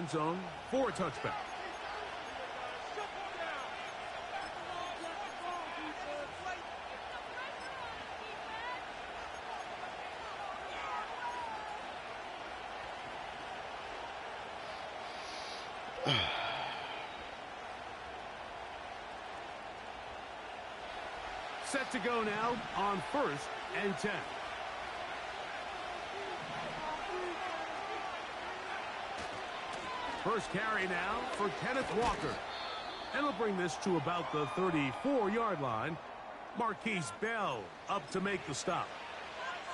end zone for a touchback. Set to go now on 1st and 10. First carry now for Kenneth Walker. And he'll bring this to about the 34-yard line. Marquise Bell up to make the stop.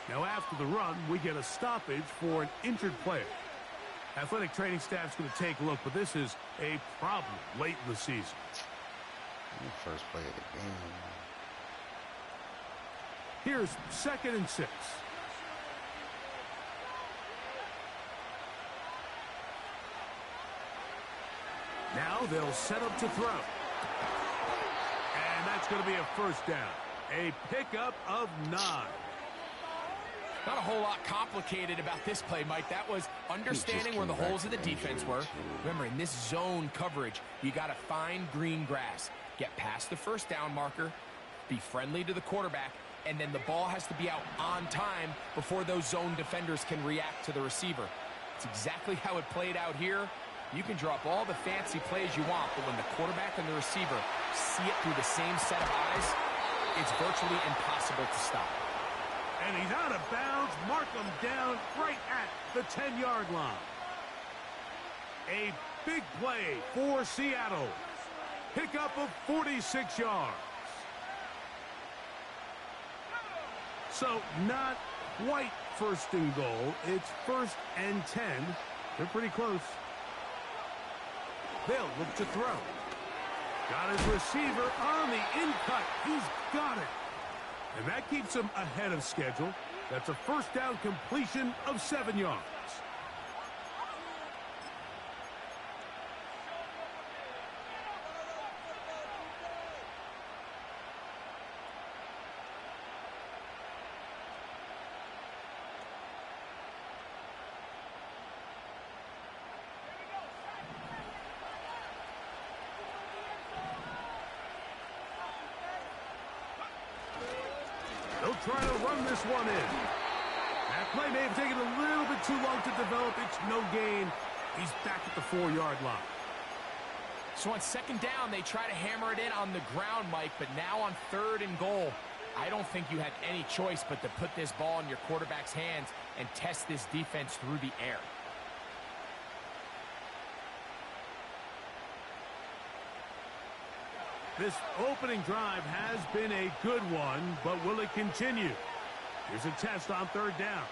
Now after the run, we get a stoppage for an injured player. Athletic training staff's going to take a look, but this is a problem late in the season. First play of the game. Here's 2nd and 6. Now they'll set up to throw. And that's going to be a first down. A pickup of 9. Not a whole lot complicated about this play, Mike. That was understanding where the holes of the defense were. Remember, in this zone coverage, you got to find green grass. Get past the first down marker, be friendly to the quarterback, and then the ball has to be out on time before those zone defenders can react to the receiver. It's exactly how it played out here. You can draw up all the fancy plays you want, but when the quarterback and the receiver see it through the same set of eyes, it's virtually impossible to stop. And he's out of bounds. Mark him down right at the 10-yard line. A big play for Seattle. Pickup of 46 yards. So not quite 1st and goal. It's 1st and 10. They're pretty close. They'll look to throw. Got his receiver on the in-cut. He's got it. And that keeps him ahead of schedule. That's a first down completion of 7 yards. They'll try to run this one in. That play may have taken a little bit too long to develop. It's no gain. He's back at the 4-yard line. So on 2nd down, they try to hammer it in on the ground, Mike, but now on 3rd and goal, I don't think you had any choice but to put this ball in your quarterback's hands and test this defense through the air. This opening drive has been a good one, but will it continue? Here's a test on 3rd down.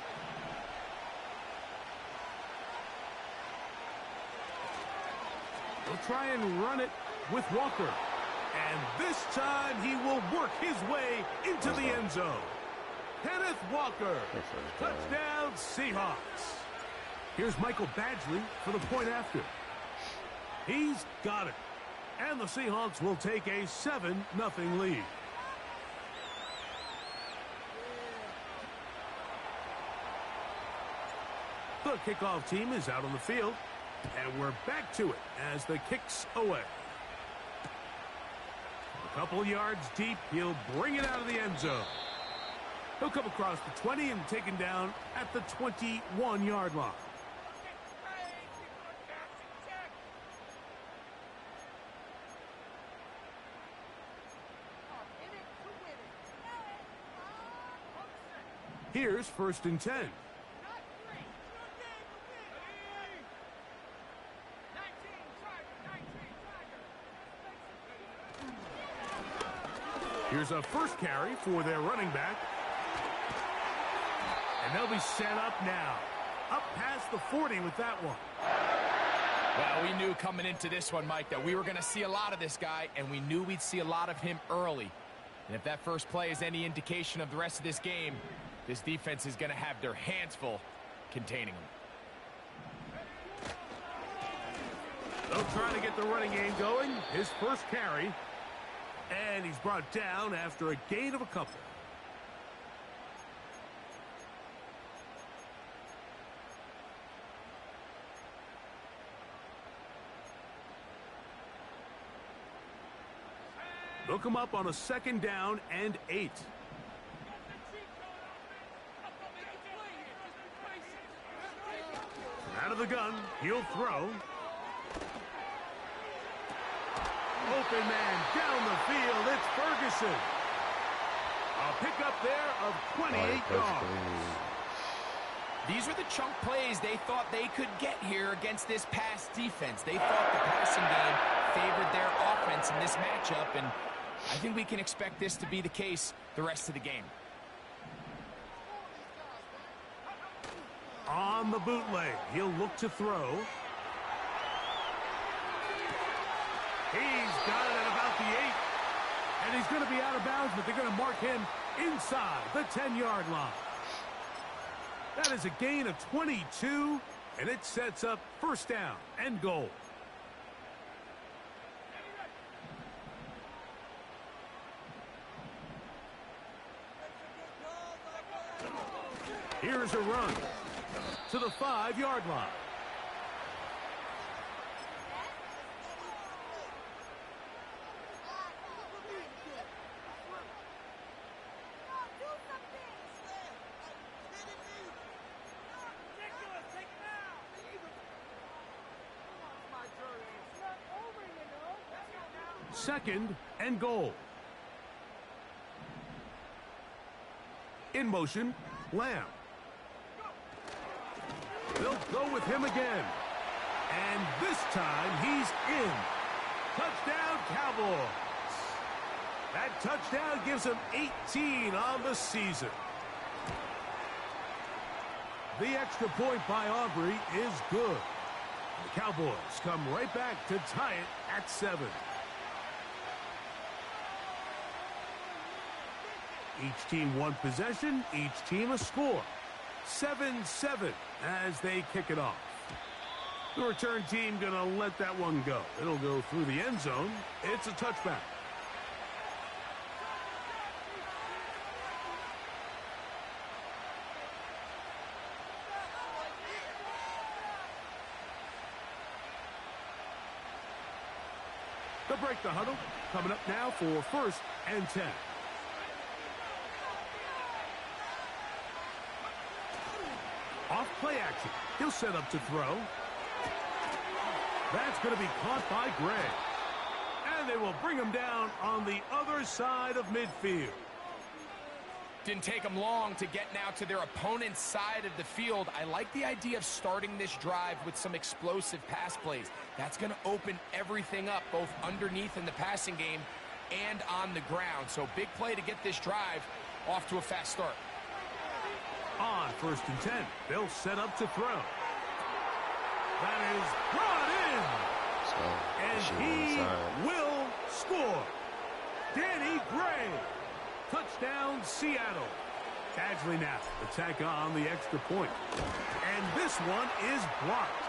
They'll try and run it with Walker. And this time he will work his way into the end zone. Kenneth Walker. Touchdown, Seahawks. Here's Michael Badgley for the point after. He's got it. And the Seahawks will take a 7-0 lead. The kickoff team is out on the field. And we're back to it as the kick's away. A couple yards deep, he'll bring it out of the end zone. He'll come across the 20 and taken down at the 21-yard line. Here's 1st and 10. Here's a first carry for their running back. And they'll be set up now. Up past the 40 with that one. Well, we knew coming into this one, Mike, that we were going to see a lot of this guy, and we knew we'd see a lot of him early. And if that first play is any indication of the rest of this game, this defense is going to have their hands full containing him. They'll try to get the running game going. His first carry. And he's brought down after a gain of a couple. They'll come up on a 2nd down and 8. Out of the gun, he'll throw. Open man down the field. It's Ferguson. A pickup there of 28 yards. These are the chunk plays they thought they could get here against this pass defense. They thought the passing game favored their offense in this matchup, and I think we can expect this to be the case the rest of the game. On the bootleg, he'll look to throw. He's got it at about the 8. And he's going to be out of bounds, but they're going to mark him inside the 10-yard line. That is a gain of 22, and it sets up 1st down and goal. Here's a run to the 5-yard line. Second and goal. In motion, Lamb. They'll go with him again. And this time he's in. Touchdown, Cowboys. That touchdown gives them 18 on the season. The extra point by Aubrey is good. The Cowboys come right back to tie it at 7. Each team one possession, each team a score. 7-7 as they kick it off. The return team going to let that one go. It'll go through the end zone. It's a touchback. They'll break the huddle. Coming up now for 1st and 10. Off play action. He'll set up to throw. That's going to be caught by Gray. And they will bring him down on the other side of midfield. Didn't take them long to get now to their opponent's side of the field. I like the idea of starting this drive with some explosive pass plays. That's going to open everything up, both underneath in the passing game and on the ground. So big play to get this drive off to a fast start. On 1st and 10, they'll set up to throw. That is brought in. And he will score. Danny Gray. Touchdown, Seattle. Badgley now attack on the extra point. And this one is blocked.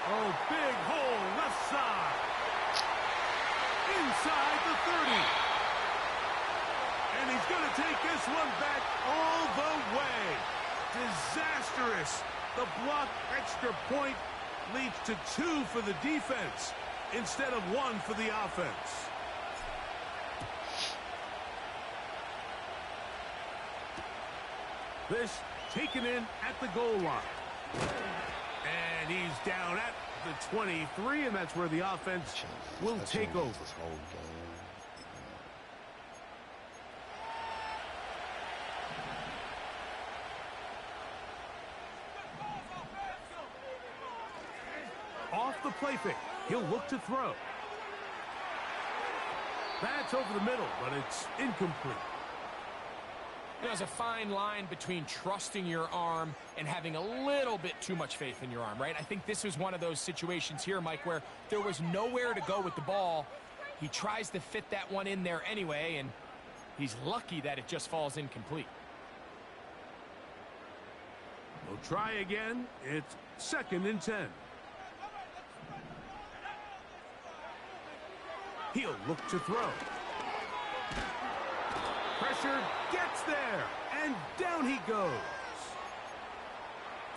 Oh, big hole left side. Inside the 30. And he's going to take this one back all the way. Disastrous. The blocked extra point leads to 2 for the defense instead of 1 for the offense. This taken in at the goal line. And he's down at the 23, and that's where the offense will take over. Off the play fake. He'll look to throw. That's over the middle, but it's incomplete. There's a fine line between trusting your arm and having a little bit too much faith in your arm, right? I think this is one of those situations here, Mike, where there was nowhere to go with the ball. He tries to fit that one in there anyway, and he's lucky that it just falls incomplete. We'll try again. It's 2nd and 10. He'll look to throw. Pressure gets there, and down he goes.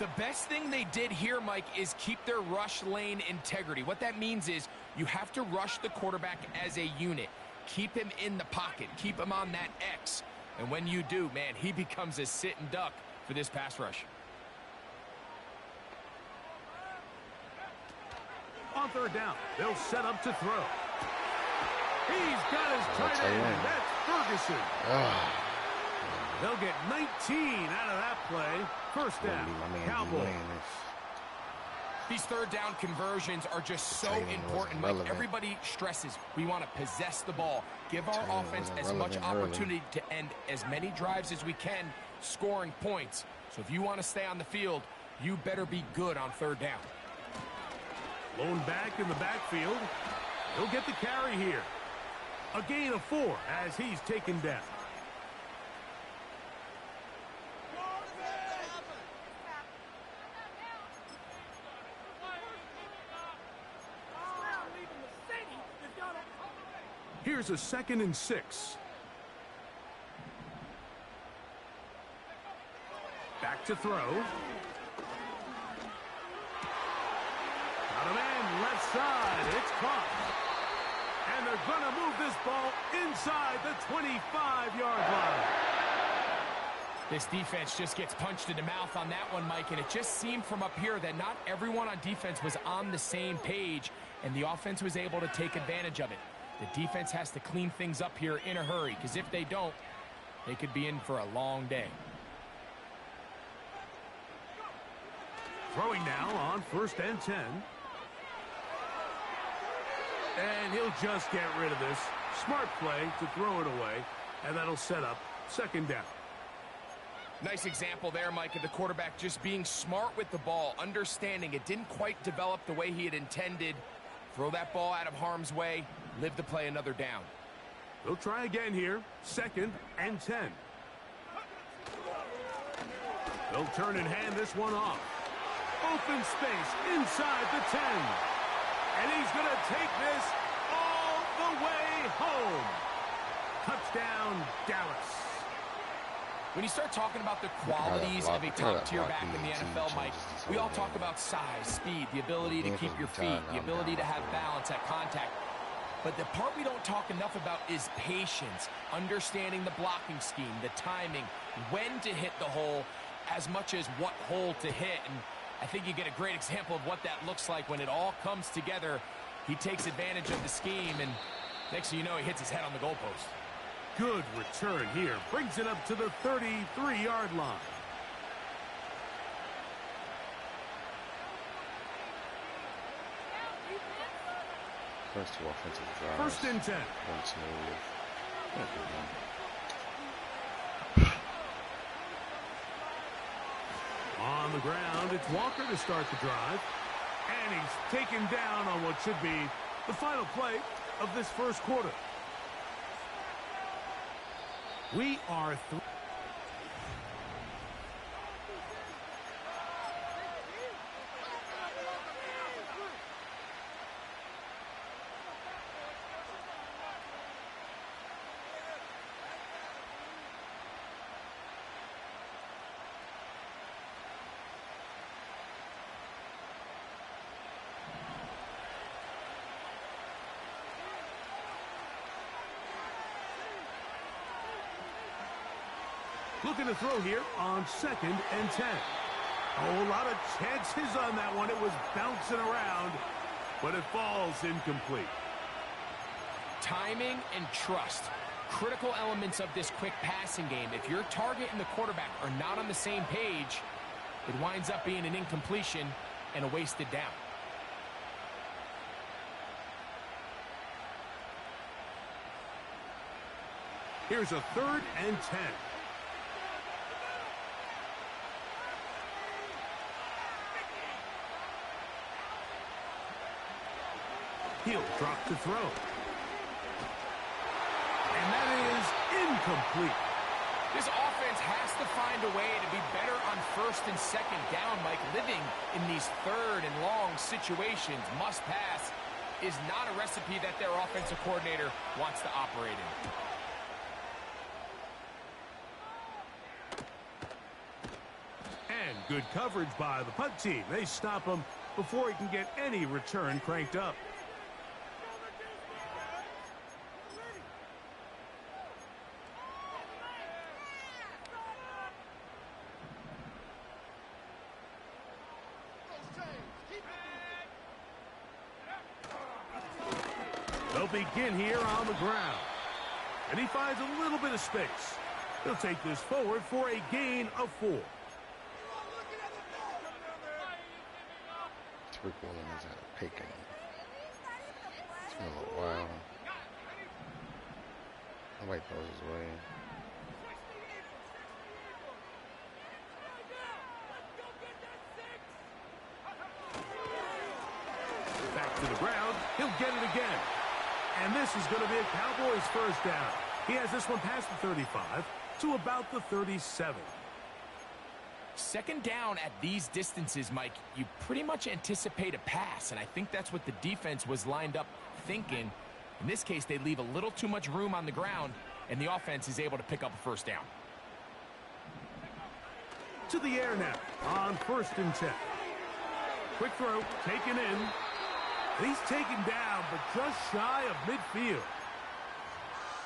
The best thing they did here, Mike, is keep their rush lane integrity. What that means is you have to rush the quarterback as a unit. Keep him in the pocket. Keep him on that X. And when you do, man, he becomes a sitting duck for this pass rush. On third down, they'll set up to throw. He's got his tight end. That's Ferguson. They'll get 19 out of that play. First down, Cowboys. These third down conversions are just so important, Mike. Everybody stresses we want to possess the ball, give our offense as much opportunity to end as many drives as we can, scoring points. So if you want to stay on the field, you better be good on third down. Lone back in the backfield. He'll get the carry here. A gain of 4 as he's taken down. Here's a 2nd and 6. Back to throw. Got a man left side. It's caught. And they're going to move this ball inside the 25-yard line. This defense just gets punched in the mouth on that one, Mike, and it just seemed from up here that not everyone on defense was on the same page, and the offense was able to take advantage of it. The defense has to clean things up here in a hurry, because if they don't, they could be in for a long day. Throwing now on 1st and 10. And he'll just get rid of this. Smart play to throw it away, and that'll set up 2nd down. Nice example there, Mike, of the quarterback just being smart with the ball, understanding it didn't quite develop the way he had intended. Throw that ball out of harm's way, live to play another down. They'll try again here, 2nd and 10. They'll turn and hand this one off. Open space inside the 10. And he's going to take this all the way home. Touchdown, Dallas. When you start talking about the qualities of a top-tier back in the NFL, Mike, we all talk about size, speed, the ability to keep your feet, the ability to have balance at contact. But the part we don't talk enough about is patience, understanding the blocking scheme, the timing, when to hit the hole, as much as what hole to hit. And I think you get a great example of what that looks like when it all comes together. He takes advantage of the scheme, and next thing you know, he hits his head on the goalpost. Good return here. Brings it up to the 33-yard line. First 2 offensive drives. 1st and 10. One smooth. On the ground, it's Walker to start the drive. And he's taken down on what should be the final play of this first quarter. We are through. Looking to throw here on 2nd and 10. A whole lot of chances on that one. It was bouncing around, but it falls incomplete. Timing and trust. Critical elements of this quick passing game. If your target and the quarterback are not on the same page, it winds up being an incompletion and a wasted down. Here's a 3rd and 10. He'll drop to throw. And that is incomplete. This offense has to find a way to be better on 1st and 2nd down, Mike. Living in these 3rd and long situations, must pass, is not a recipe that their offensive coordinator wants to operate in. And Good coverage by the punt team. They stop him before he can get any return cranked up. They'll begin here on the ground. And he finds a little bit of space. He'll take this forward for a gain of 4. Rick Williams is at a picking. It's been a little while. Nobody throws his way. Back to the ground. He'll get it again. And this is going to be a Cowboys first down. He has this one past the 35 to about the 37. Second down at these distances, Mike, you pretty much anticipate a pass, and I think that's what the defense was lined up thinking. In this case, they leave a little too much room on the ground, and the offense is able to pick up a first down. To the air now on 1st and 10. Quick throw, taken in. And he's taken down, but just shy of midfield.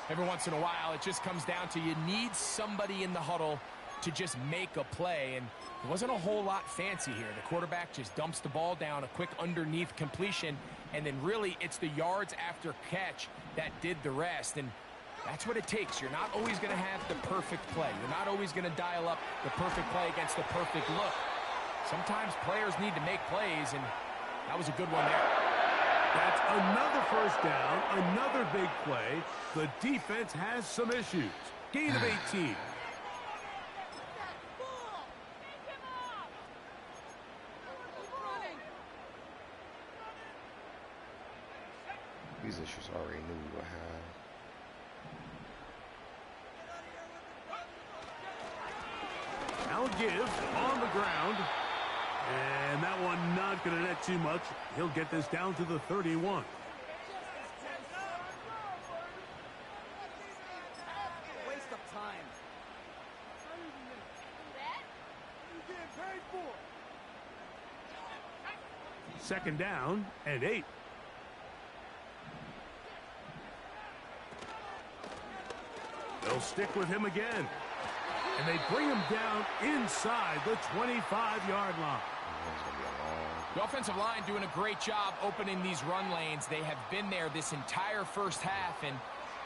Every once in a while, it just comes down to you need somebody in the huddle to just make a play, and it wasn't a whole lot fancy here. The quarterback just dumps the ball down, a quick underneath completion, and then really it's the yards after catch that did the rest, and that's what it takes. You're not always going to have the perfect play. You're not always going to dial up the perfect play against the perfect look. Sometimes players need to make plays, and that was a good one there. That's another first down, another big play. The defense has some issues. Gain of 18. These issues I already knew we would have. Now give on the ground. And that one not going to net too much. He'll get this down to the 31. Waste of time. Second down and 8. They'll stick with him again. And they bring him down inside the 25-yard line. The offensive line doing a great job opening these run lanes. They have been there this entire first half, and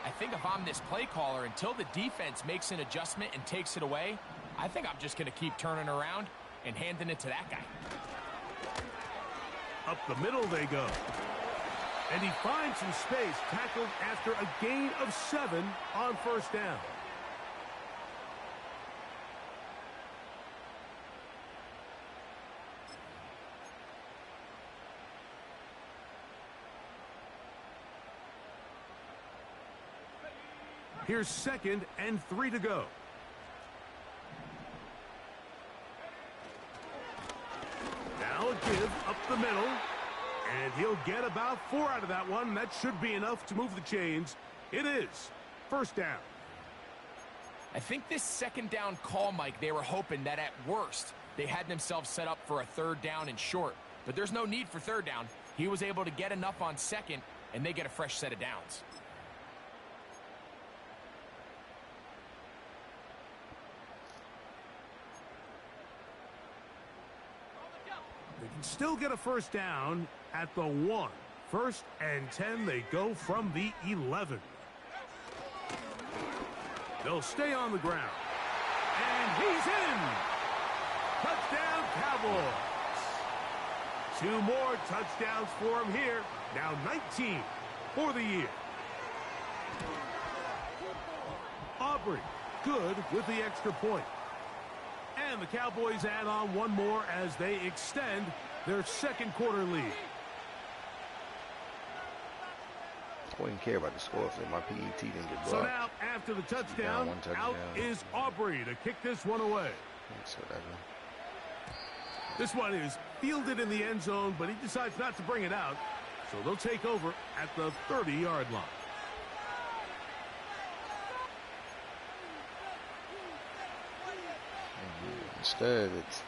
I think if I'm this play caller, until the defense makes an adjustment and takes it away, I think I'm just going to keep turning around and handing it to that guy. Up the middle they go. And he finds some space, tackled after a gain of 7 on first down. Here's 2nd and 3 to go. Now a give up the middle. And he'll get about 4 out of that one. That should be enough to move the chains. It is first down. I think this second down call, Mike, they were hoping that at worst they had themselves set up for a 3rd down and short. But there's no need for 3rd down. He was able to get enough on 2nd, and they get a fresh set of downs. They can still get a first down at the 1. 1st and 10, they go from the 11. They'll stay on the ground. And he's in! Touchdown, Cowboys! 2 more touchdowns for him here. Now 19 for the year. Aubrey, good with the extra point. And the Cowboys add on 1 more as they extend their 2nd quarter lead. I wouldn't care about the score if my PET didn't get blocked. So now, after the touchdown, out is Aubrey to kick this one away. Thanks, whatever. This one is fielded in the end zone, but he decides not to bring it out. So they'll take over at the 30-yard line. Instead, it's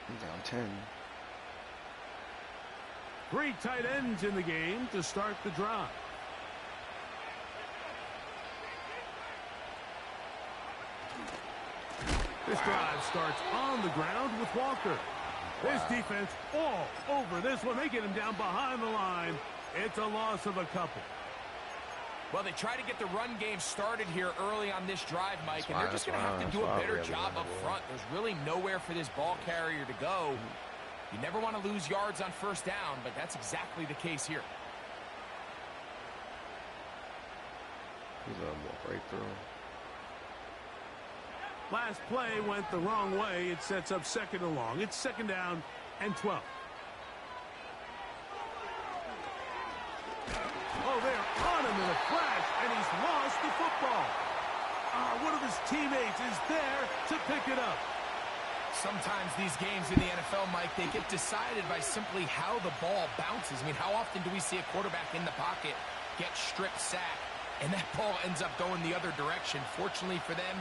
Down 10. 3 tight ends in the game to start the drive. This drive starts on the ground with Walker. This defense all over this one. They get him down behind the line. It's a loss of a couple. Well, they try to get the run game started here early on this drive, Mike, and they're just going to have to do a better job up front. There's really nowhere for this ball carrier to go. You never want to lose yards on first down, but that's exactly the case here. He's a little more breakthrough. Last play went the wrong way. It sets up second and long. It's second down and 12. Oh, they're on him in a flash, and he's lost the football. One of his teammates is there to pick it up. Sometimes these games in the NFL, Mike, they get decided by simply how the ball bounces. I mean, how often do we see a quarterback in the pocket get strip sacked, and that ball ends up going the other direction? Fortunately for them,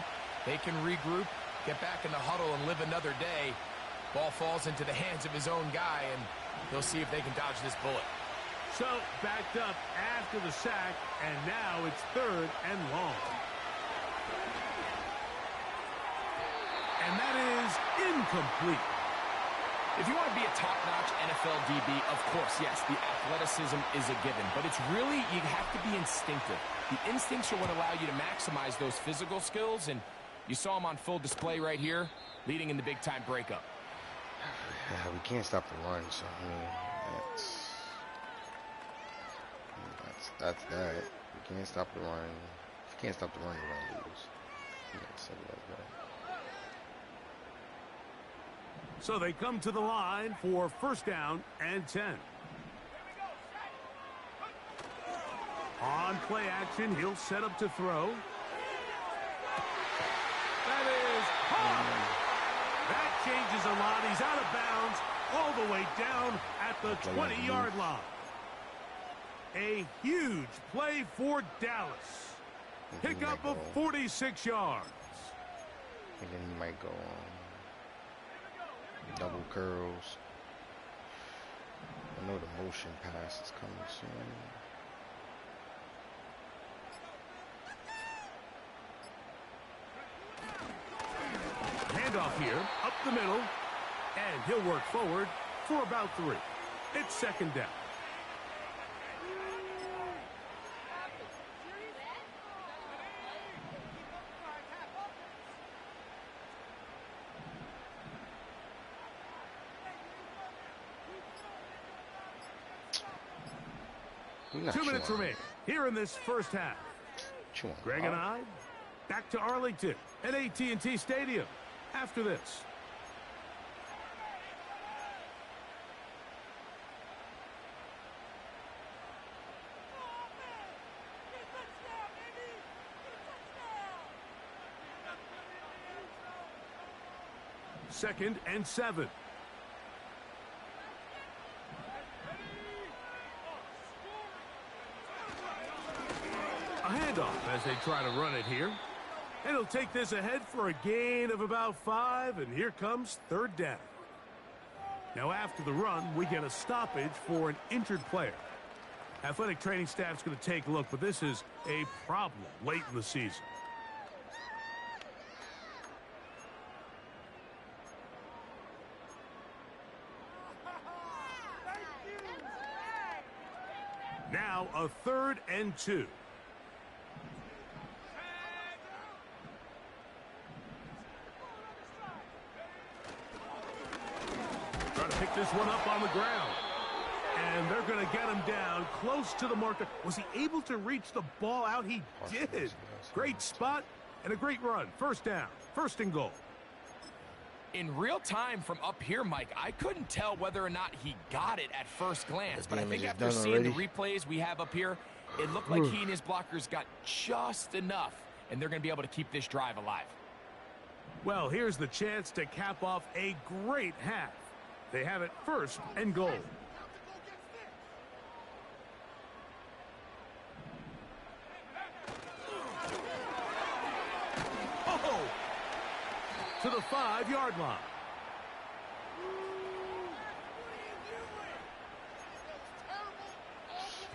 they can regroup, get back in the huddle, and live another day. Ball falls into the hands of his own guy, and they'll see if they can dodge this bullet. So, backed up after the sack, and now it's third and long. And that is incomplete. If you want to be a top-notch NFL DB, of course, yes, the athleticism is a given. But it's really, you have to be instinctive. The instincts are what allow you to maximize those physical skills, and you saw him on full display right here, leading in the big-time breakup. We can't stop the run, so I mean, that's that. We can't stop the run. If you can't stop the run, you're gonna lose. Yeah, simple as that. So they come to the line for first down and 10. On play action, he'll set up to throw. That is hard. That changes a lot. He's out of bounds all the way down at the 20-yard line. A huge play for Dallas. Pickup of 46 yards. And then he might go double curls. I know the motion pass is coming soon. Handoff here, up the middle, and he'll work forward for about 3. It's second down. Two minutes remain here in this first half. Greg and I back to Arlington at AT&T Stadium after this. Second and 7. A handoff as they try to run it here. And he'll take this ahead for a gain of about 5, and here comes third down. Now after the run, we get a stoppage for an injured player. Athletic training staff's going to take a look, but this is a problem late in the season. Now a third and 2. Trying to pick this one up on the ground. And they're going to get him down close to the marker. Was he able to reach the ball out? He did. Great spot and a great run. First down. First and goal. In real time from up here, Mike, I couldn't tell whether or not he got it at first glance. But I think after seeing the replays we have up here, it looked like he and his blockers got just enough, and they're going to be able to keep this drive alive. Well, here's the chance to cap off a great half. They have it first and goal. To the 5-yard line.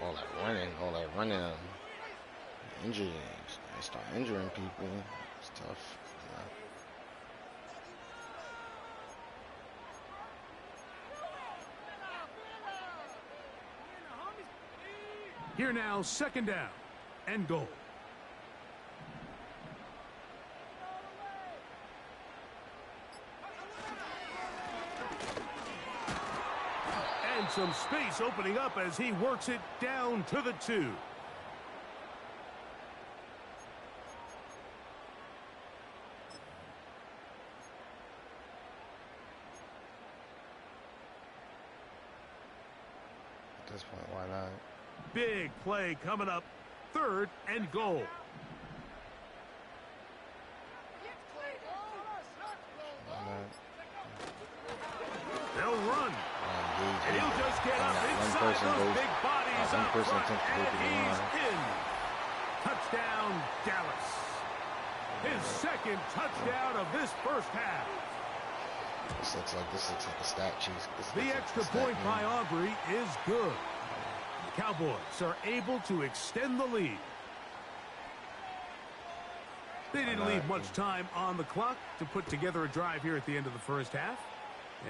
all that running, injuries. They start injuring people. It's tough. Here now, second down and goal. And some space opening up as he works it down to the 2. At this point, why not? Big play coming up. Third and goal. They'll run. And he'll just get up inside those big bodies up front. And he's in. Touchdown, Dallas. His second touchdown of this first half. This looks like a stat cheese. The extra point by Aubrey is good. The Cowboys are able to extend the lead. They didn't leave much time on the clock to put together a drive here at the end of the first half.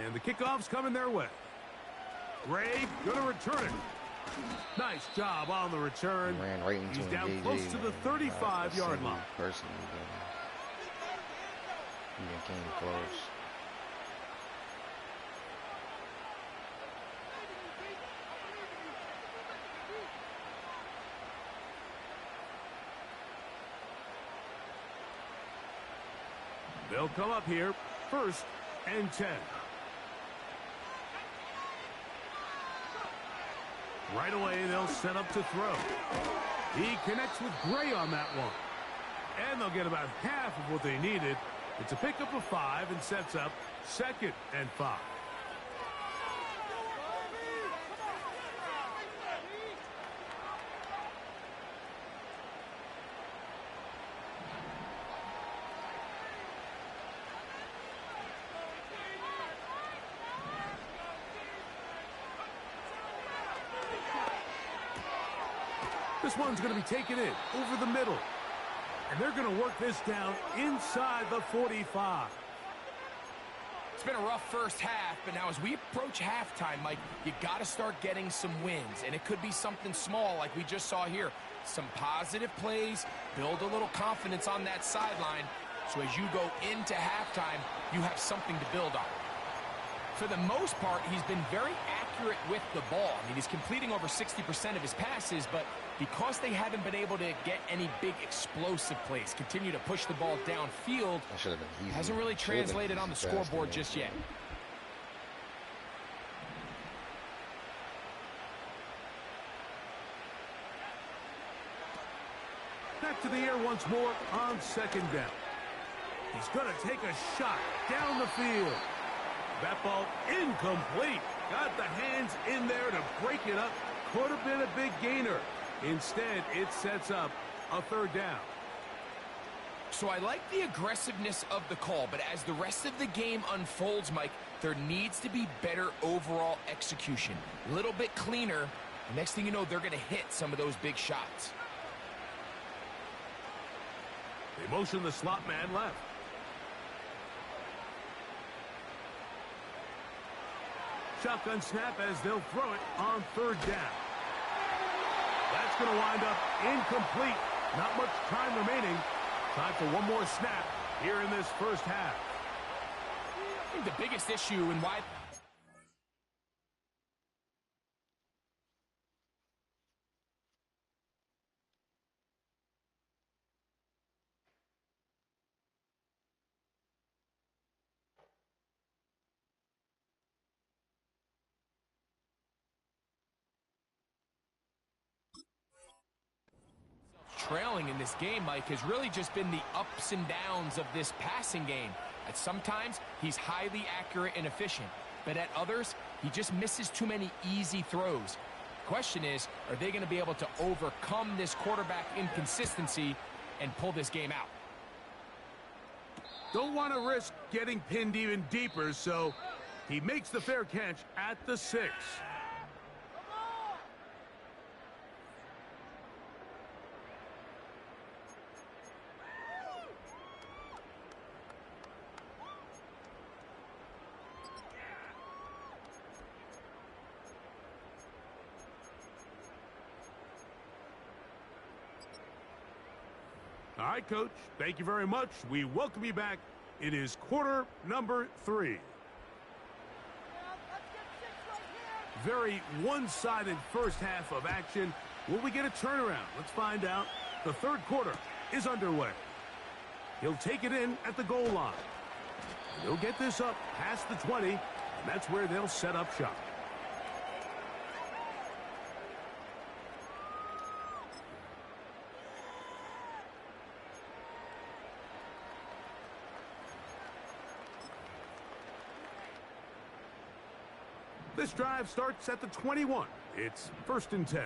And the kickoff's coming their way. Gray gonna return it. Nice job on the return. He ran right into He's down close to the 35-yard line. Personally, he came close. They'll come up here, first and 10. Right away, they'll set up to throw. He connects with Gray on that one. And they'll get about half of what they needed. It's a pickup of 5 and sets up second and 5. This one's going to be taken in over the middle. And they're going to work this down inside the 45. It's been a rough first half, but now as we approach halftime, Mike, you got to start getting some wins. And it could be something small like we just saw here. Some positive plays, build a little confidence on that sideline. So as you go into halftime, you have something to build on. For the most part, he's been very accurate with the ball. I mean, he's completing over 60% of his passes, but because they haven't been able to get any big explosive plays, continue to push the ball downfield, hasn't really translated on the scoreboard just yet. Back to the air once more on second down. He's going to take a shot down the field. That ball incomplete. Got the hands in there to break it up. Could have been a big gainer. Instead, it sets up a third down. So I like the aggressiveness of the call, but as the rest of the game unfolds, Mike, there needs to be better overall execution. A little bit cleaner. The next thing you know, they're going to hit some of those big shots. They motion the slot man left. Shotgun snap as they'll throw it on third down. That's going to wind up incomplete. Not much time remaining. Time for one more snap here in this first half. I think the biggest issue and why... trailing in this game, Mike, has really just been the ups and downs of this passing game. At sometimes, he's highly accurate and efficient, but at others, he just misses too many easy throws. The question is, are they going to be able to overcome this quarterback inconsistency and pull this game out? Don't want to risk getting pinned even deeper, so he makes the fair catch at the 6. All right, Coach. Thank you very much. We welcome you back. It is quarter number 3. Very one-sided first half of action. Will we get a turnaround? Let's find out. The third quarter is underway. He'll take it in at the goal line. He'll get this up past the 20, and that's where they'll set up shop. This drive starts at the 21. It's 1st and 10.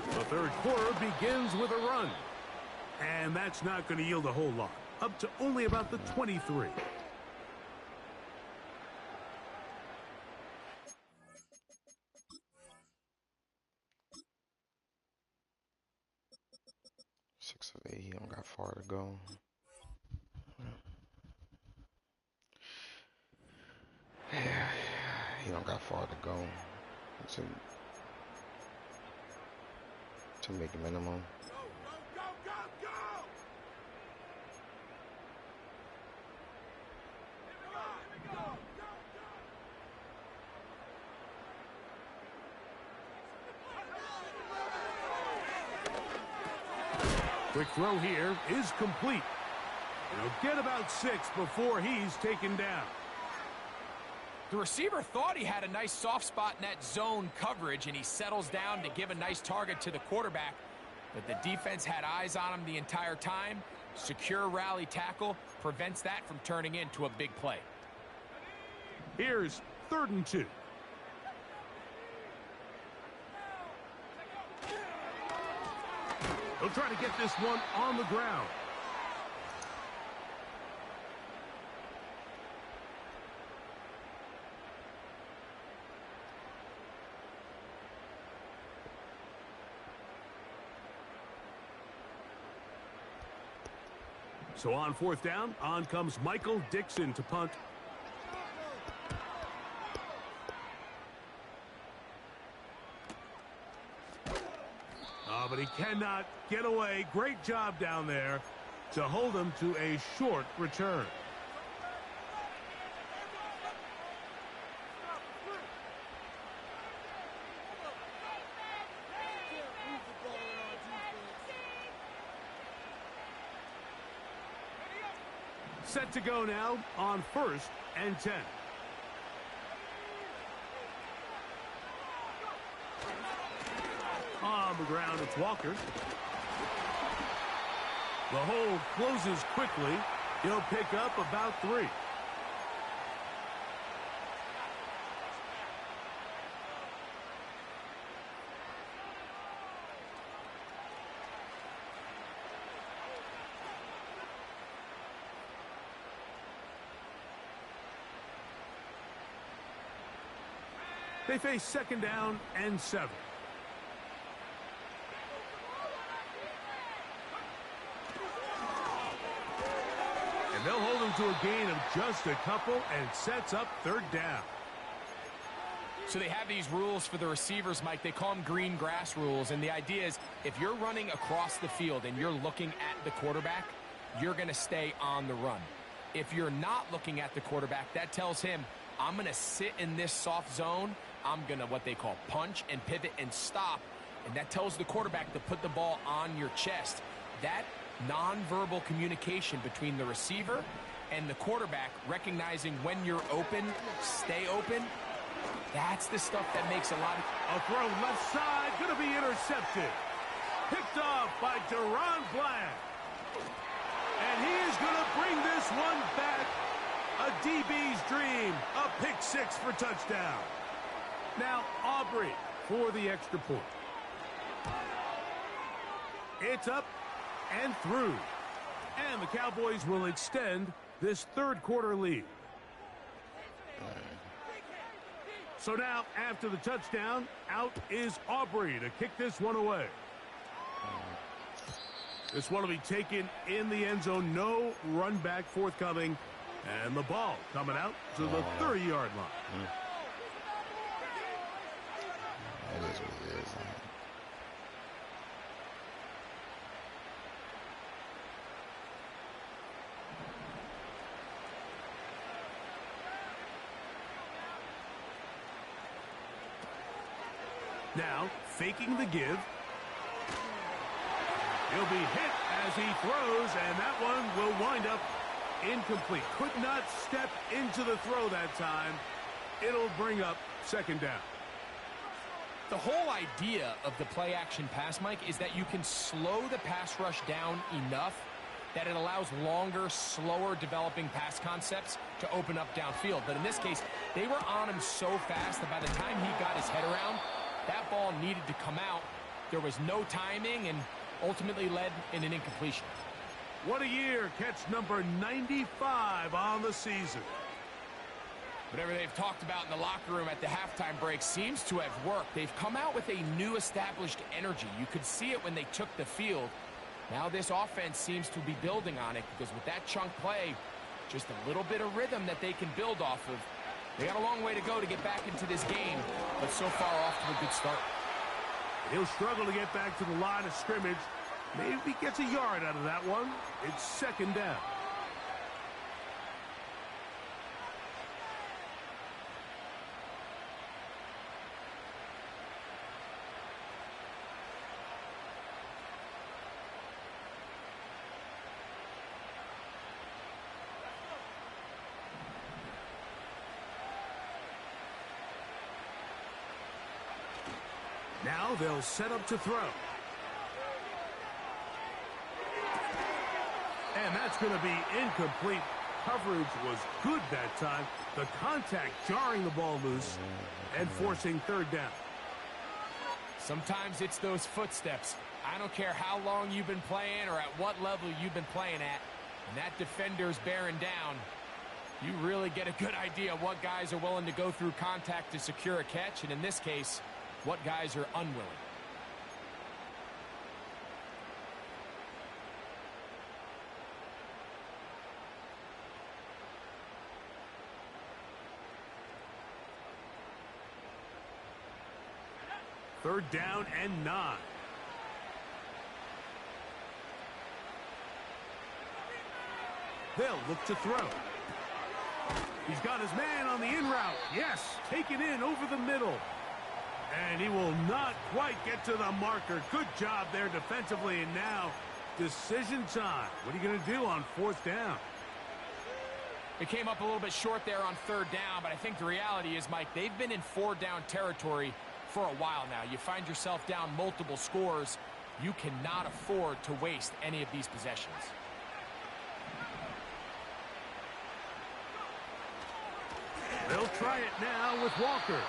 The third quarter begins with a run. And that's not going to yield a whole lot. Up to only about the 23. Six of 8. He don't got far to go. Yeah, he don't got far to go to make a minimum. Quick throw here is complete. He'll get about 6 before he's taken down. The receiver thought he had a nice soft spot in that zone coverage, and he settles down to give a nice target to the quarterback. But the defense had eyes on him the entire time. Secure rally tackle prevents that from turning into a big play. Here's 3rd and 2. He'll try to get this one on the ground. So on 4th down, on comes Michael Dixon to punt. But he cannot get away. Great job down there to hold him to a short return. Set to go now on 1st and 10. On the ground, it's Walker. The hole closes quickly. He'll pick up about 3. They face 2nd down and 7. And they'll hold him to a gain of just a couple, and sets up 3rd down. So they have these rules for the receivers, Mike. They call them green grass rules. And the idea is if you're running across the field and you're looking at the quarterback, you're going to stay on the run. If you're not looking at the quarterback, that tells him, I'm going to sit in this soft zone. I'm going to what they call punch and pivot and stop. And that tells the quarterback to put the ball on your chest. That nonverbal communication between the receiver and the quarterback, recognizing when you're open, stay open, that's the stuff that makes a lot of... A throw left side, going to be intercepted. Picked off by Deron Bland. And he is going to bring this one back. A DB's dream, a pick 6 for touchdown. Now Aubrey for the extra point. It's up and through. And the Cowboys will extend this 3rd quarter lead. So now, after the touchdown, out is Aubrey to kick this one away. This one will be taken in the end zone. No run back forthcoming. And the ball coming out to the 30-yard line. now, faking the give. He'll be hit as he throws, and that one will wind up incomplete. Could not step into the throw that time. It'll bring up second down. The whole idea of the play-action pass, Mike, is that you can slow the pass rush down enough that it allows longer, slower developing pass concepts to open up downfield. But in this case, they were on him so fast that by the time he got his head around, that ball needed to come out. There was no timing and ultimately led in an incompletion. What a year. Catch number 95 on the season. Whatever they've talked about in the locker room at the halftime break seems to have worked. They've come out with a new established energy. You could see it when they took the field. Now this offense seems to be building on it because with that chunk play, just a little bit of rhythm that they can build off of. They got a long way to go to get back into this game, but so far off to a good start. He'll struggle to get back to the line of scrimmage. Maybe he gets a yard out of that one. It's second down. Now they'll set up to throw. And that's going to be incomplete. Coverage was good that time. The contact jarring the ball loose and forcing third down. Sometimes it's those footsteps. I don't care how long you've been playing or at what level you've been playing at. And that defender's bearing down. You really get a good idea of what guys are willing to go through contact to secure a catch. And in this case, what guys are unwilling. Third down and 9. They'll look to throw. He's got his man on the in route. Yes, taken in over the middle. And he will not quite get to the marker. Good job there defensively. And now, decision time. What are you going to do on fourth down? It came up a little bit short there on third down, but I think the reality is, Mike, they've been in four-down territory for a while now. You find yourself down multiple scores. You cannot afford to waste any of these possessions. They'll try it now with Walker.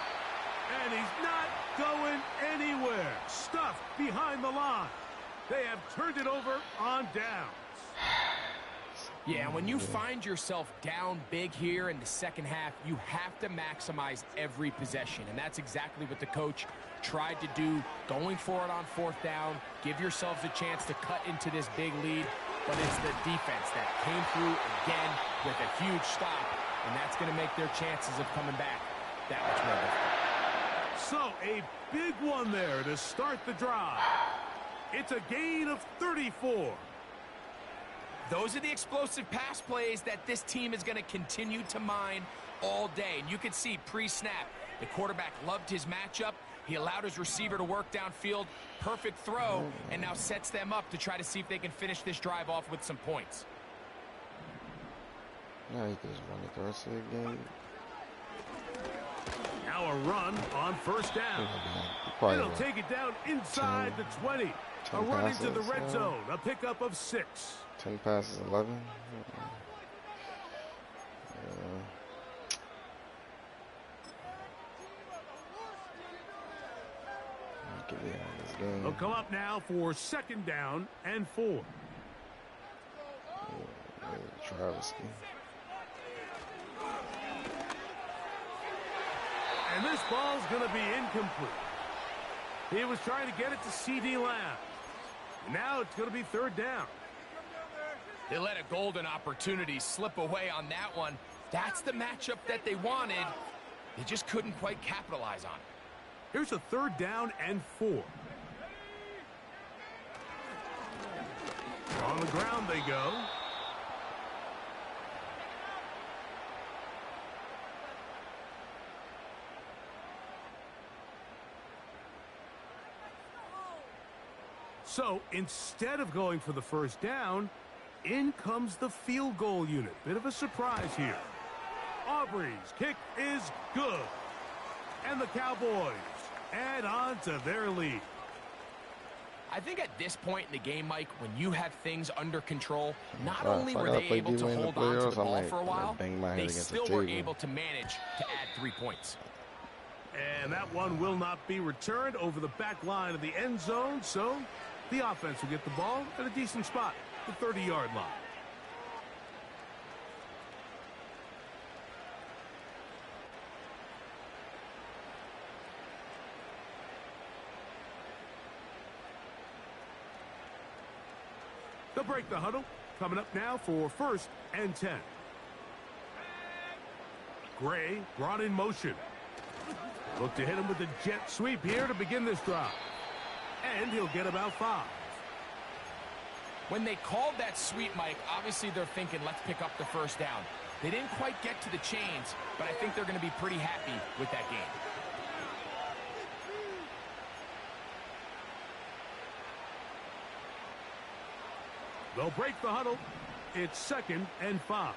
And he's not going anywhere. Stuffed behind the line. They have turned it over on downs. Yeah, when you find yourself down big here in the second half, you have to maximize every possession. And that's exactly what the coach tried to do, going for it on fourth down. Give yourselves a chance to cut into this big lead. But it's the defense that came through again with a huge stop. And that's going to make their chances of coming back that much more difficult. So, a big one there to start the drive. It's a gain of 34. Those are the explosive pass plays that this team is going to continue to mine all day. And you can see pre-snap, the quarterback loved his matchup. He allowed his receiver to work downfield. Perfect throw, and now sets them up to try to see if they can finish this drive off with some points. Now he can just run it the rest of the game. Now a run on first down. It'll take it down inside the 20. A run into the red zone. A pickup of 6. 10 passes, 11. Get me out of this game. They'll come up now for second down and 4. Travesty. And this ball's going to be incomplete. He was trying to get it to C.D. Lamb. Now it's going to be third down. They let a golden opportunity slip away on that one. That's the matchup that they wanted. They just couldn't quite capitalize on it. Here's a third down and 4. On the ground they go. So instead of going for the first down, in comes the field goal unit. Bit of a surprise here. Aubrey's kick is good. And the Cowboys add on to their lead. I think at this point in the game, Mike, when you have things under control, not only were they able to hold on to the ball for a while, they still were able to manage to add 3 points. And that one will not be returned over the back line of the end zone, so the offense will get the ball at a decent spot, the 30-yard line. They'll break the huddle. Coming up now for 1st and 10. Gray brought in motion. Look to hit him with the jet sweep here to begin this drive. And he'll get about 5. When they called that sweep, Mike, obviously they're thinking, let's pick up the first down. They didn't quite get to the chains, but I think they're going to be pretty happy with that game. They'll break the huddle. It's 2nd and 5.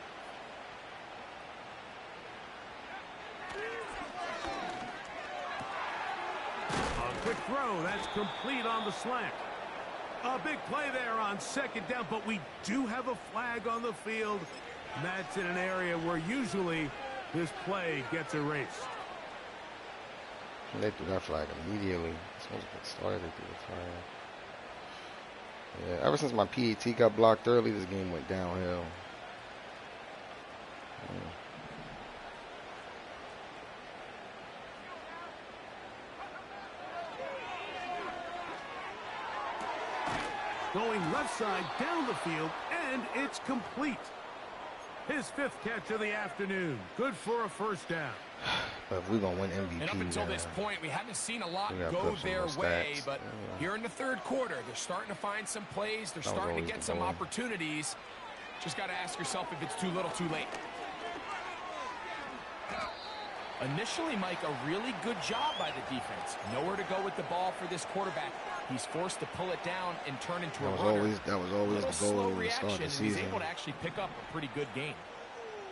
A quick throw. That's complete on the slant. A big play there on 2nd down, but we do have a flag on the field. And that's in an area where usually this play gets erased. They threw that flag immediately. As soon as it started, they threw the flag. Yeah, ever since my PAT got blocked early, this game went downhill. Going left side down the field, and it's complete. His 5th catch of the afternoon. Good for a first down. But if we're going to win MVP, and up until this point, we haven't seen a lot go their way, but here in the 3rd quarter, they're starting to find some plays. They're starting to get some opportunities. Just got to ask yourself if it's too little, too late. Initially, Mike, a really good job by the defense. Nowhere to go with the ball for this quarterback. He's forced to pull it down and turn into a runner. That was always the goal to start the season. He's able to actually pick up a pretty good game.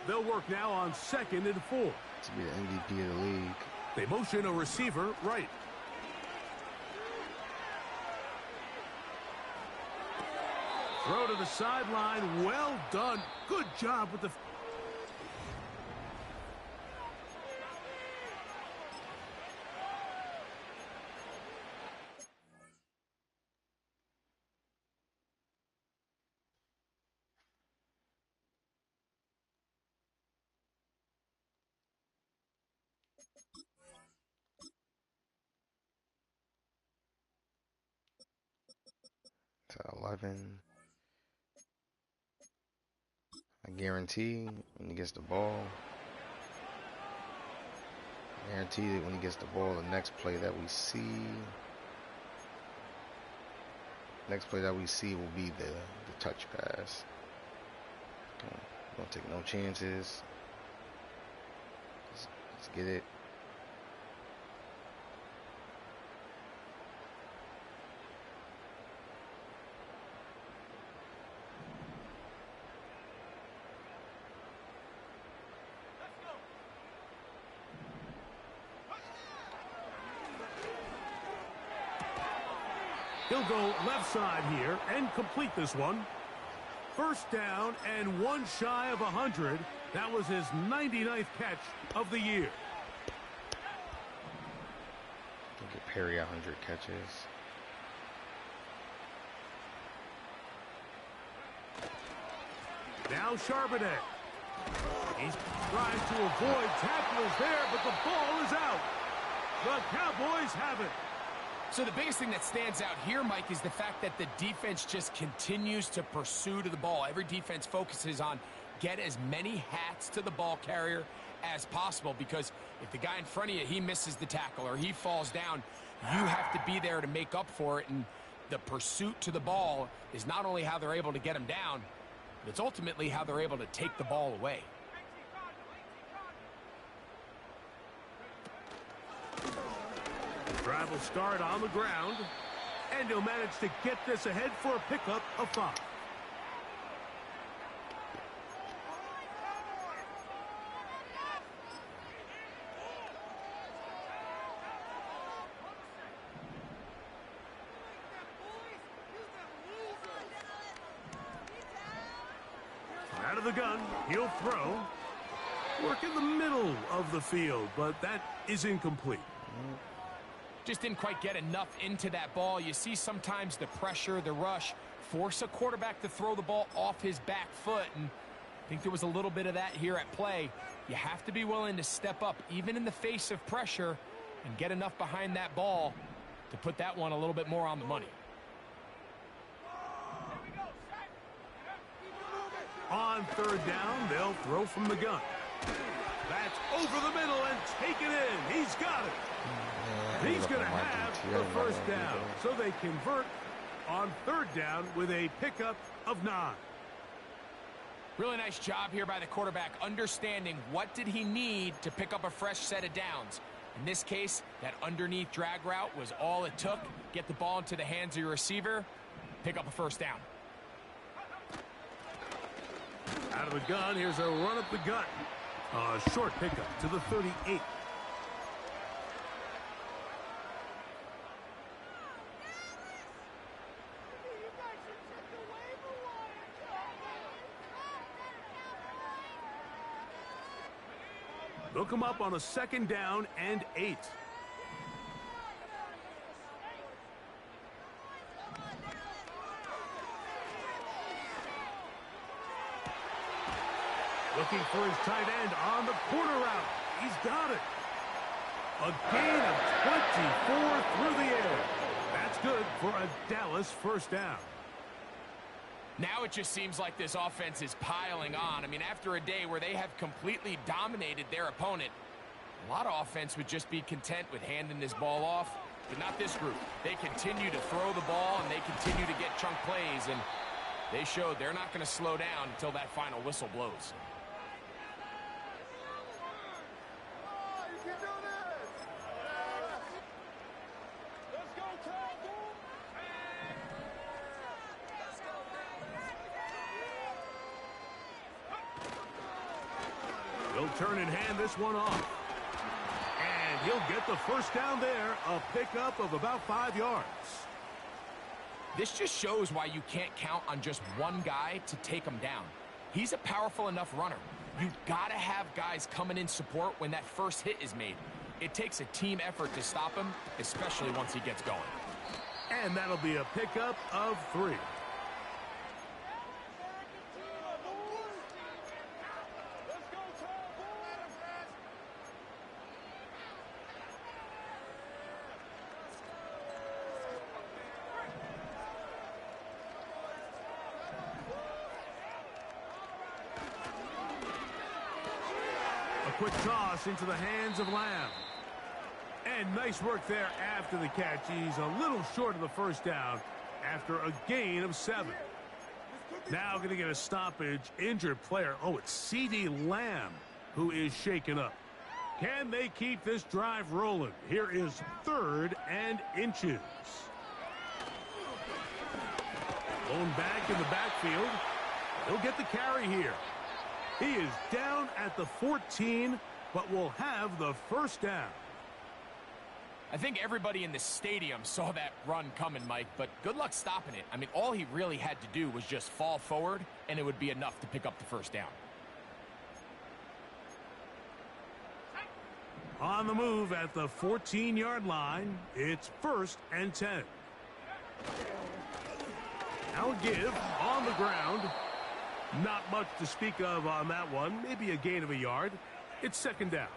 They'll work now on 2nd and 4. To be the MVP of the league. They motion a receiver right. Throw to the sideline. Well done. Good job with the... To 11. I guarantee when he gets the ball. I guarantee that when he gets the ball, the next play that we see. Next play that we see will be the touch pass. Okay. Don't take no chances. Let's get it. He'll go left side here and complete this one. 1st down and 1 shy of 100. That was his 99th catch of the year. Don't get Perry 100 catches. Now Charbonnet. He's trying to avoid tacklers there, but the ball is out. The Cowboys have it. So the biggest thing that stands out here, Mike, is the fact that the defense just continues to pursue to the ball. Every defense focuses on get as many hats to the ball carrier as possible, because if the guy in front of you, he misses the tackle or he falls down, you have to be there to make up for it. And the pursuit to the ball is not only how they're able to get him down, but it's ultimately how they're able to take the ball away. Drive will start on the ground. And he'll manage to get this ahead for a pickup of 5. Out of the gun, he'll throw. Work in the middle of the field, but that is incomplete. Just didn't quite get enough into that ball. You see sometimes the pressure, the rush, force a quarterback to throw the ball off his back foot, and I think there was a little bit of that here at play. You have to be willing to step up, even in the face of pressure, and get enough behind that ball to put that one a little bit more on the money. On 3rd down, they'll throw from the gun. That's over the middle and take it in. He's got it. He's going to have the first down. So they convert on 3rd down with a pickup of 9. Really nice job here by the quarterback, understanding what did he need to pick up a fresh set of downs. In this case, that underneath drag route was all it took. Get the ball into the hands of your receiver, pick up a first down. Out of the gun, here's a run up the gut. A short pickup to the 38. They'll come up on a 2nd down and 8. Looking for his tight end on the corner route. He's got it. A gain of 24 through the air. That's good for a Dallas first down. Now it just seems like this offense is piling on. I mean, after a day where they have completely dominated their opponent, a lot of offense would just be content with handing this ball off. But not this group. They continue to throw the ball, and they continue to get chunk plays. And they showed they're not going to slow down until that final whistle blows. He'll turn and hand this one off. And he'll get the first down there, a pickup of about 5 yards. This just shows why you can't count on just one guy to take him down. He's a powerful enough runner. You've got to have guys coming in support when that first hit is made. It takes a team effort to stop him, especially once he gets going. And that'll be a pickup of 3. Quick toss into the hands of Lamb. And nice work there after the catch. He's a little short of the first down after a gain of 7. Now going to get a stoppage. Injured player. Oh, it's C.D. Lamb who is shaken up. Can they keep this drive rolling? Here is 3rd and inches. Blown back in the backfield. He'll get the carry here. He is down at the 14, but will have the first down. I think everybody in the stadium saw that run coming, Mike, but good luck stopping it. I mean, all he really had to do was just fall forward, and it would be enough to pick up the first down. On the move at the 14-yard line, it's 1st and 10. Now a give on the ground. Not much to speak of on that one. Maybe a gain of a yard. It's 2nd down.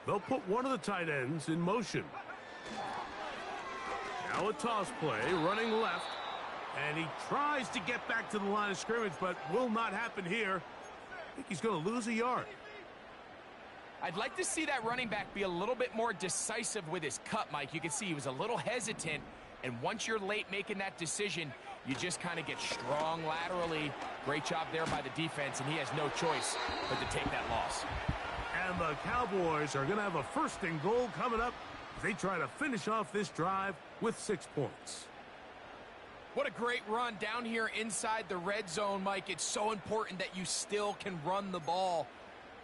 They'll put one of the tight ends in motion. Now a toss play, running left. And he tries to get back to the line of scrimmage, but will not happen here. I think he's going to lose a yard. I'd like to see that running back be a little bit more decisive with his cut, Mike. You can see he was a little hesitant And once you're late making that decision, you just kind of get strong laterally. Great job there by the defense, and he has no choice but to take that loss. And the Cowboys are going to have a 1st and goal coming up. They try to finish off this drive with 6 points. What a great run down here inside the red zone, Mike. It's so important that you still can run the ball.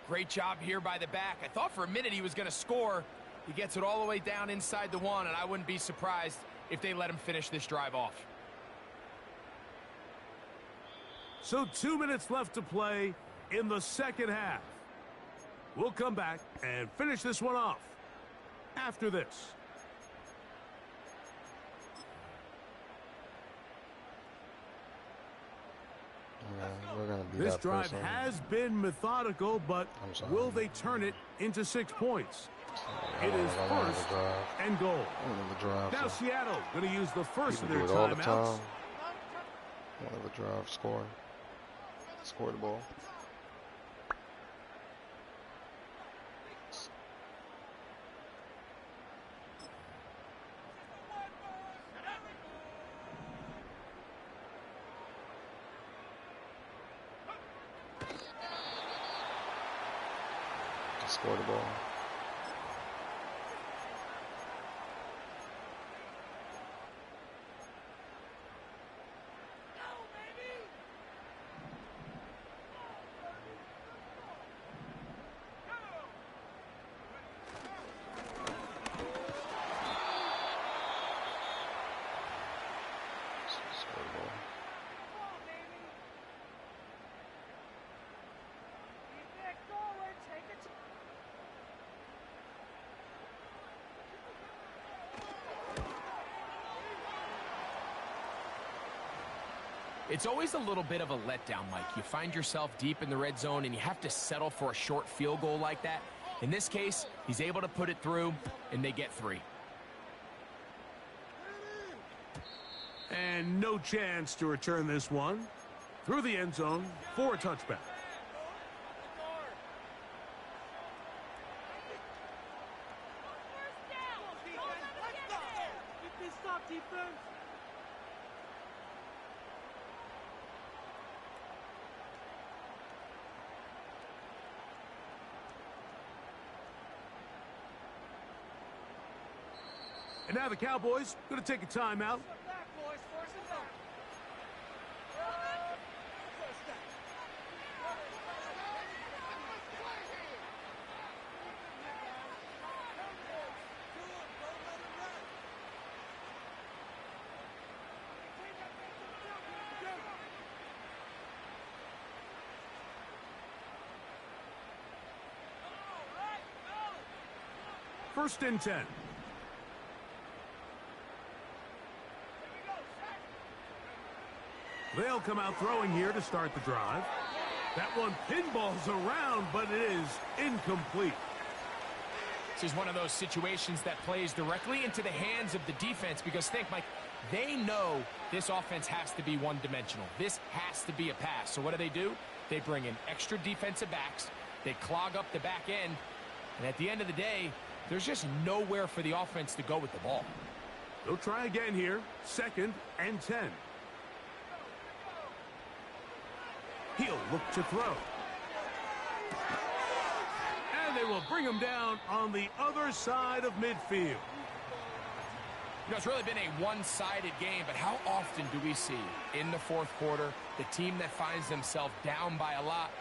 Great job here by the back. I thought for a minute he was going to score. He gets it all the way down inside the 1, and I wouldn't be surprised if they let him finish this drive off. So 2 minutes left to play in the 2nd half. We'll come back and finish this one off after this. We're gonna be this drive has been methodical, but will they turn it into 6 points? It is 1st and goal. Now Seattle going to use the first of their timeouts. One of the drive, score the ball. Score the ball. It's always a little bit of a letdown, Mike. You find yourself deep in the red zone, and you have to settle for a short field goal like that. In this case, he's able to put it through, and they get 3. And no chance to return this one through the end zone for a touchback. And now the Cowboys going to take a timeout. First and 10. They'll come out throwing here to start the drive. That one pinballs around, but it is incomplete. This is one of those situations that plays directly into the hands of the defense because think, Mike, they know this offense has to be one-dimensional. This has to be a pass. So what do? They bring in extra defensive backs. They clog up the back end. And at the end of the day, there's just nowhere for the offense to go with the ball. They'll try again here. 2nd and 10. He'll look to throw. And they will bring him down on the other side of midfield. You know, it's really been a one-sided game, but how often do we see in the 4th quarter the team that finds themselves down by a lot,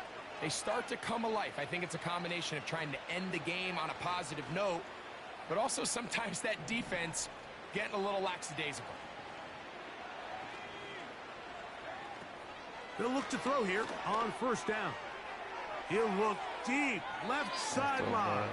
they start to come alive. I think it's a combination of trying to end the game on a positive note, but also sometimes that defense getting a little lackadaisical. They'll look to throw here on 1st down. He'll look deep, left sideline.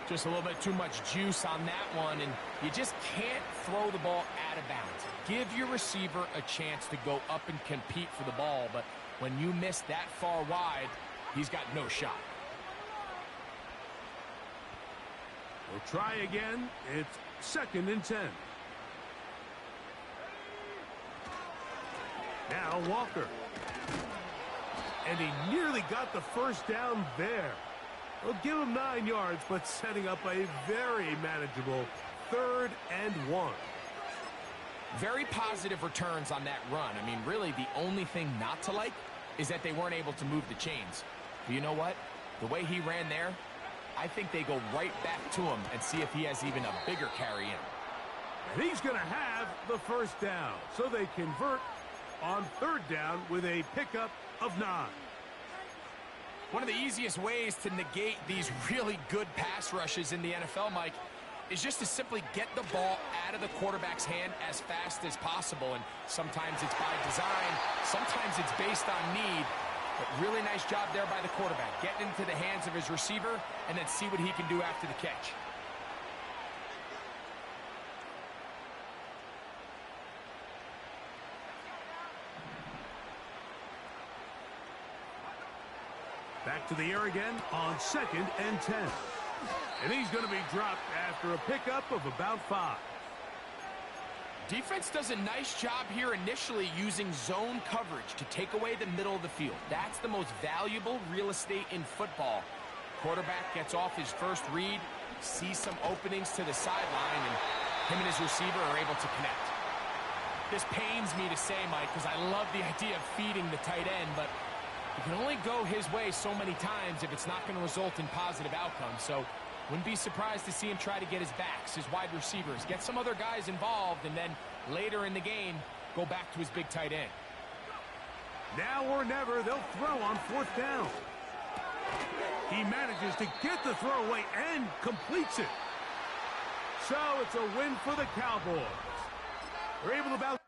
Just a little bit too much juice on that one, and you just can't throw the ball out of bounds. Give your receiver a chance to go up and compete for the ball, but when you miss that far wide, he's got no shot. We'll try again. It's 2nd and 10. Now Walker. And he nearly got the 1st down there. We'll give him 9 yards, but setting up a very manageable 3rd and 1. Very positive returns on that run. I mean, really, the only thing not to like is that they weren't able to move the chains. But you know what? The way he ran there, I think they go right back to him and see if he has even a bigger carry in. And he's going to have the first down. So they convert on third down with a pickup of 9. One of the easiest ways to negate these really good pass rushes in the NFL, Mike, is just to simply get the ball out of the quarterback's hand as fast as possible. And sometimes it's by design, sometimes it's based on need. But really nice job there by the quarterback, getting into the hands of his receiver and then see what he can do after the catch. Back to the air again on 2nd and 10. And he's going to be dropped after a pickup of about 5. Defense does a nice job here initially using zone coverage to take away the middle of the field. That's the most valuable real estate in football. Quarterback gets off his first read, sees some openings to the sideline, and him and his receiver are able to connect. This pains me to say, Mike, because I love the idea of feeding the tight end, but it can only go his way so many times if it's not going to result in positive outcomes. So wouldn't be surprised to see him try to get his backs, his wide receivers, get some other guys involved, and then later in the game, go back to his big tight end. Now or never, they'll throw on 4th down. He manages to get the throw away and completes it. So it's a win for the Cowboys. They're able to bounce